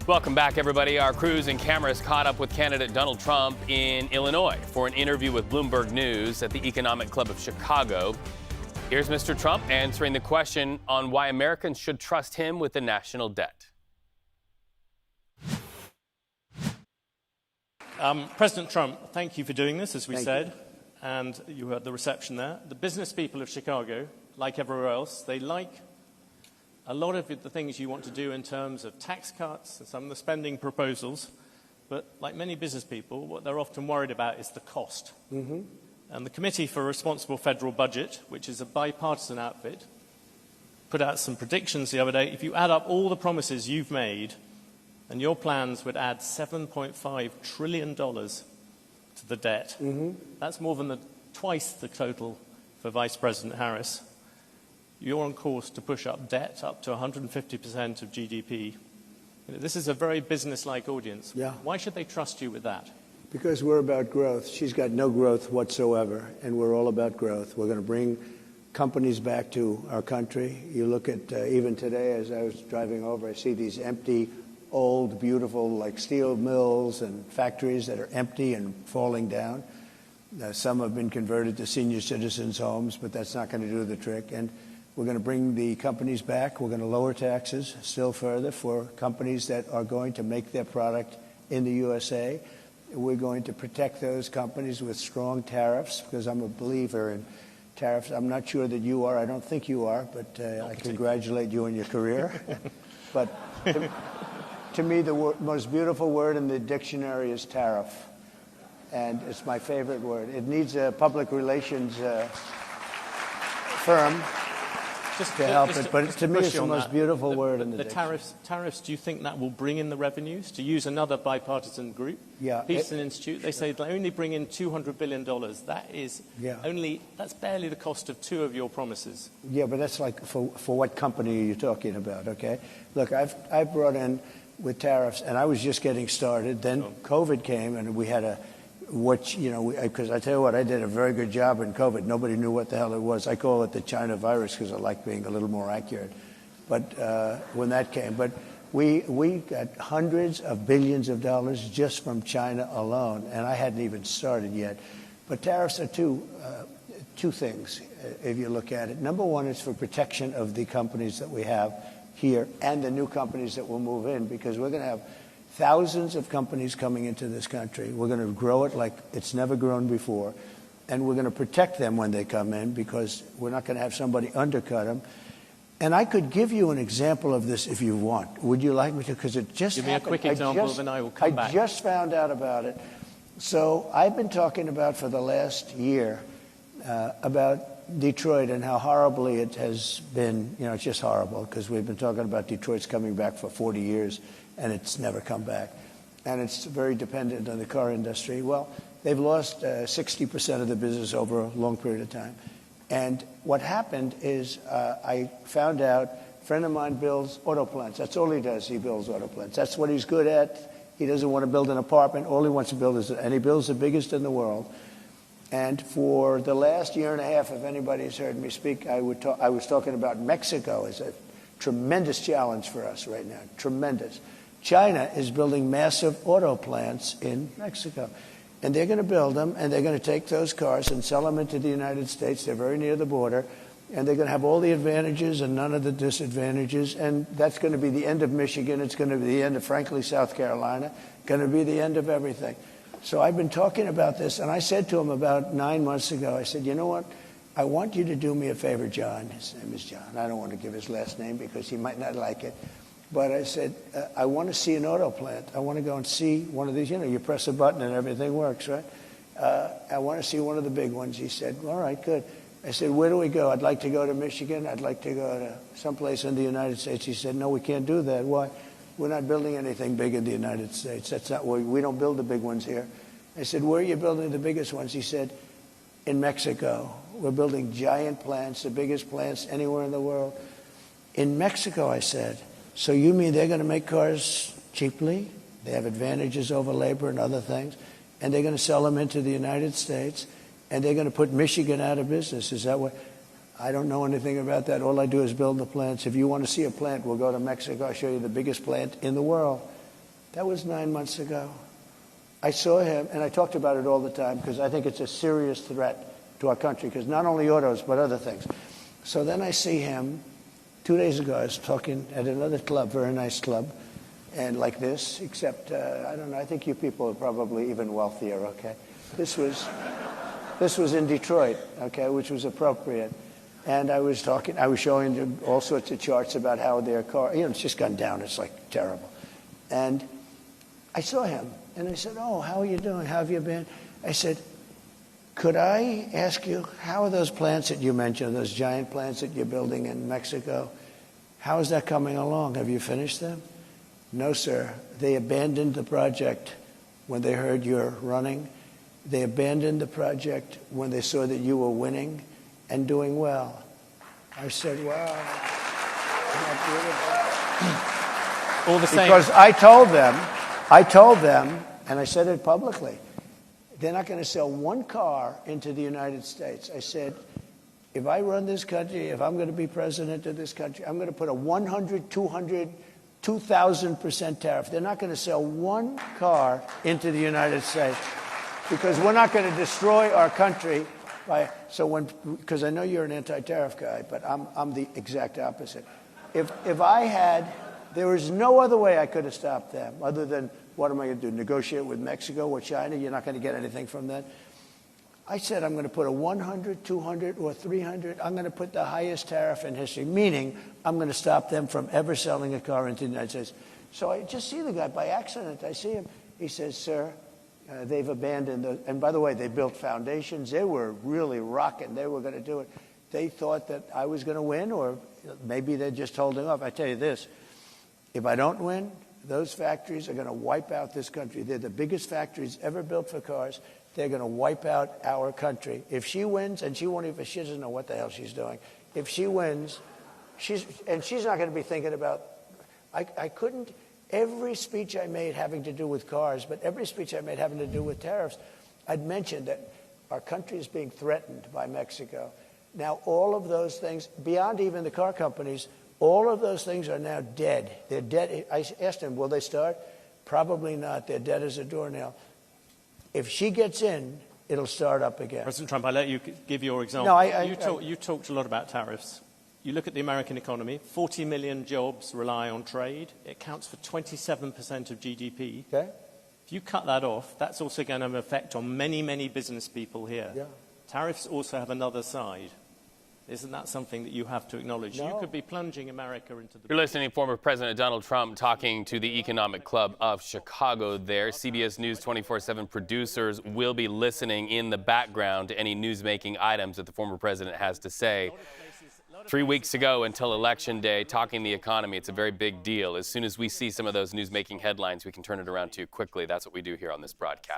Welcome back, everybody. Our crews and cameras caught up with candidate Donald Trump in Illinois for an interview with Bloomberg News at the Economic Club of Chicago. Here's Mr. Trump answering the question on why Americans should trust him with the national debt. President Trump, thank you for doing this, as we said, and you heard the reception there. The business people of Chicago, like everywhere else, they like a lot of the things you want to do in terms of tax cuts and some of the spending proposals, but like many business people, what they're often worried about is the cost. And the Committee for a Responsible Federal Budget, which is a bipartisan outfit, put out some predictions the other day. If you add up all the promises you've made, and your plans would add $7.5 trillion to the debt. That's more than twice the total for Vice President Harris. You're on course to push up debt up to 150% of GDP. This is a very business-like audience. Yeah. Why should they trust you with that? Because we're about growth. She's got no growth whatsoever, and we're all about growth. We're going to bring companies back to our country. You look at, even today, as I was driving over, I see these empty, old, beautiful, like steel mills and factories that are empty and falling down. Some have been converted to senior citizens' homes, but that's not going to do the trick. And we're going to bring the companies back. We're going to lower taxes still further for companies that are going to make their product in the USA. We're going to protect those companies with strong tariffs, because I'm a believer in tariffs. I'm not sure that you are. I don't think you are, but I congratulate you on your career. But to me, the most beautiful word in the dictionary is tariff, and it's my favorite word. It needs a public relations firm to help it, but to me, it's the most beautiful word in the dictionary. Tariffs, do you think that will bring in the revenues? To use another bipartisan group, Peterson Institute, they say they'll only bring in $200 billion. That is that's barely the cost of two of your promises. Yeah, but that's like, for what company are you talking about, okay? Look, I've brought in with tariffs, and I was just getting started. Then COVID came, and we had because I tell you what, I did a very good job in COVID. Nobody knew what the hell it was. I call it the China virus because I like being a little more accurate. But when that came, but we got hundreds of billions of dollars just from China alone, and I hadn't even started yet. But tariffs are two things, if you look at it. Number one is for protection of the companies that we have here and the new companies that will move in, because we're going to have thousands of companies coming into this country. We're going to grow it like it's never grown before, and we're going to protect them when they come in, because we're not going to have somebody undercut them. And I could give you an example of this if you want. Would you like me to? Because it just happened. Give me a quick example, then I will come back. I just found out about it. So I've been talking about for the last year about Detroit and how horribly it has been. It's just horrible, because we've been talking about Detroit's coming back for 40 years, and it's never come back. And it's very dependent on the car industry. Well, they've lost 60% of the business over a long period of time. And what happened is I found out a friend of mine builds auto plants. That's all he does. He builds auto plants. That's what he's good at. He doesn't want to build an apartment. All he wants to build is, and he builds the biggest in the world. And for the last year and a half, if anybody's heard me speak, I was talking about Mexico as a tremendous challenge for us right now. Tremendous. China is building massive auto plants in Mexico. And they're going to build them, and they're going to take those cars and sell them into the United States. They're very near the border. And they're going to have all the advantages and none of the disadvantages. And that's going to be the end of Michigan. It's going to be the end of, frankly, South Carolina. Going to be the end of everything. So I've been talking about this, and I said to him about 9 months ago, I said, you know what? I want you to do me a favor, John. His name is John. I don't want to give his last name because he might not like it. But I said, I want to see an auto plant. I want to go and see one of these. You press a button and everything works, right? I want to see one of the big ones. He said, all right, good. I said, where do we go? I'd like to go to Michigan. I'd like to go to someplace in the United States. He said, no, we can't do that. Why? We're not building anything big in the United States. That's not where we don't build the big ones here. I said, where are you building the biggest ones? He said, in Mexico. We're building giant plants, the biggest plants anywhere in the world. In Mexico, I said. So you mean they're going to make cars cheaply? They have advantages over labor and other things. And they're going to sell them into the United States. And they're going to put Michigan out of business. Is that what? I don't know anything about that. All I do is build the plants. If you want to see a plant, we'll go to Mexico. I'll show you the biggest plant in the world. That was 9 months ago. I saw him, and I talked about it all the time because I think it's a serious threat to our country, because not only autos, but other things. So then I see him 2 days ago. I was talking at another club, very nice club, and like this, except, I don't know, I think you people are probably even wealthier, okay? This was in Detroit, okay, which was appropriate. And I was showing them all sorts of charts about how their car, it's just gone down. It's like terrible. And I saw him, and I said, "Oh, how are you doing? How have you been?" I said, "Could I ask you, how are those plants that you mentioned, those giant plants that you're building in Mexico, how is that coming along? Have you finished them?" "No, sir. They abandoned the project when they heard you're running. They abandoned the project when they saw that you were winning and doing well." I said, "Wow, isn't that beautiful?" All the same. Because I told them, and I said it publicly, they're not going to sell one car into the United States. I said, if I run this country, if I'm going to be president of this country, I'm going to put a 100, 200, 2,000% tariff. They're not going to sell one car into the United States because we're not going to destroy our country. Because I know you're an anti-tariff guy, but I'm the exact opposite. If I had, there was no other way I could have stopped them other than, what am I going to do, negotiate with Mexico or China? You're not going to get anything from that. I said I'm going to put a 100, 200, or 300. I'm going to put the highest tariff in history, meaning I'm going to stop them from ever selling a car into the United States. So I just see the guy by accident. I see him. He says, "Sir, they've abandoned the," and by the way, they built foundations. They were really rocking. They were going to do it. They thought that I was going to win, or maybe they're just holding off. I tell you this, if I don't win, those factories are going to wipe out this country. They're the biggest factories ever built for cars. They're going to wipe out our country. If she wins, and she doesn't know what the hell she's doing. If she wins, she's not going to be thinking about, I couldn't, every speech I made having to do with cars, but every speech I made having to do with tariffs, I'd mentioned that our country is being threatened by Mexico. Now, all of those things, beyond even the car companies, all of those things are now dead. They're dead. I asked him, will they start? Probably not. They're dead as a doornail. If she gets in, it'll start up again. President Trump, I let you give your example. No, you talked a lot about tariffs. You look at the American economy, 40 million jobs rely on trade. It counts for 27% of GDP. Okay. If you cut that off, that's also going to have an effect on many, many business people here. Yeah. Tariffs also have another side. Isn't that something that you have to acknowledge? No. You could be plunging America into the... You're listening to former President Donald Trump talking to the Economic Club of Chicago there. CBS News 24/7 producers will be listening in the background to any news-making items that the former president has to say. 3 weeks ago until Election Day, talking the economy, it's a very big deal. As soon as we see some of those news-making headlines, we can turn it around too quickly. That's what we do here on this broadcast.